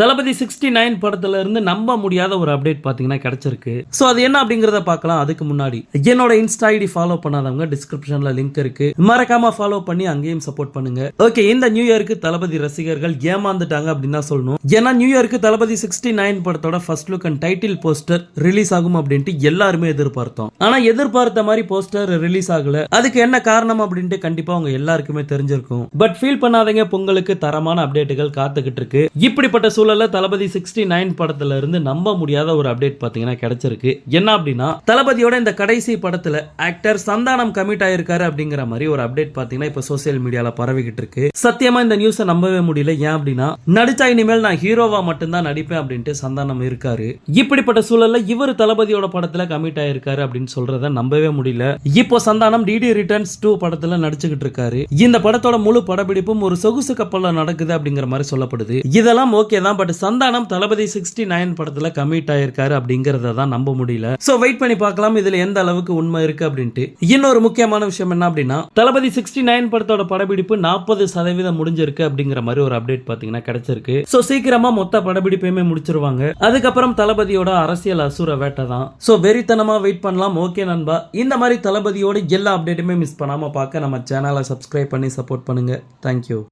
தளபதி 69 படத்துல இருந்து நம்ப முடியாத ஒரு அப்டேட் பாத்தீங்கன்னா கிடைச்சிருக்கு. சோ அது என்ன அப்படிங்கறத பார்க்கலாம். அதுக்கு முன்னாடி என்னோட இன்ஸ்டா ஐடி ஃபாலோ பண்ணாதவங்க டிஸ்கிரிப்ஷன்ல லிங்க் இருக்கு, மறக்காம ஃபாலோ பண்ணி அங்கேயும் சப்போர்ட் பண்ணுங்க. ஓகே, இந்த நியூ இயருக்கு தளபதி ரசிகர்கள் ஏமாந்துட்டாங்க அப்படின்னு தான் சொல்லணும். ஏன்னா நியூ இயருக்கு தளபதி 69 படத்தோட first look and title poster release ஆகும் அப்படின்ட்டு எல்லாருமே எதிர்பார்த்தோம். ஆனா எதிர்பார்த்த மாதிரி போஸ்டர் ரிலீஸ் ஆகல. அதுக்கு என்ன காரணம் அப்படின்ட்டு கண்டிப்பா உங்க எல்லாருக்குமே தெரிஞ்சிருக்கும். பட் ஃபீல் பண்ணாதீங்க, பொங்கலுக்கு தரமான அப்டேட்டுகள் காத்துக்கிட்டு இருக்கு. இப்படிப்பட்ட சூழல்ல தளபதி 69 படத்துல இருந்து நம்ப முடியாத ஒரு அப்டேட் பாத்தீங்கன்னா கிடைச்சிருக்கு. என்ன அப்படின்னா, தளபதியோட இந்த கடைசி படத்துல ஆக்டர் சந்தானம் கமிட் ஆயிருக்காரு அப்படிங்கிற மாதிரி ஒரு அப்டேட் பாத்தீங்கன்னா இப்ப சோசியல் மீடியால பரவிக்கிட்டு இருக்கு. சத்தியமா இந்த நியூஸை நம்பவே முடியல. ஏன் அப்படின்னா, நடிச்சா இனிமேல் நான் ஹீரோவா மட்டும்தான் நடிப்பேன் அப்படின்ட்டு சந்தானம் இருக்காரு. இப்படிப்பட்ட சூழல்ல இவர் தளபதியோட படத்துல கமிட் ஆயிருக்காரு அப்படின்னு சொல்றத நம்பவே முடியல. இப்போ சந்தானம் டிடி ரிட்டர்ன்ஸ் 2 படத்துல நடிச்சுக்கிட்டு இருக்காரு. இந்த படத்தோட முழு படப்பிடிப்பும் ஒரு சொகுசு கப்பல்ல நடக்குது அப்படிங்கிற மாதிரி சொல்லப்படுது. இதெல்லாம் ஓகே தான், பட் சந்தானம் தளபதி 69 படத்துல கமிட் ஆயிருக்காரு அப்படிங்கறத தான் நம்ப முடியல. சோ வெயிட் பண்ணி பார்க்கலாம் இதுல எந்த அளவுக்கு உண்மை இருக்கு அப்படின்ட்டு. இன்னொரு முக்கியமான விஷயம் என்ன அப்படின்னா, தளபதி 69 படத்தோட படப்பிடிப்பு 40% முடிஞ்சிருக்கு அப்படிங்கிற மாதிரி ஒரு அப்டேட் பாத்தீங்கன்னா கிடைச்சிருக்கு. சோ சீக்கிரமா மொத்த படப்பிடிப்பையுமே முடிச்சிருவாங்க. அதுக்கப்புறம் தளபதியோட அரசியல் அசுர வேட்டை தான். சோ வெறித்தனமா வெயிட் பண்ணலாம். ஓகே நண்பா, இந்த மாதிரி தளபதியோட எல்லா அப்டேட்டுமே மிஸ் பண்ணாம பார்க்க நம்ம சேனலை சப்ஸ்கிரைப் பண்ணி சப்போர்ட் பண்ணுங்க. தேங்க்யூ.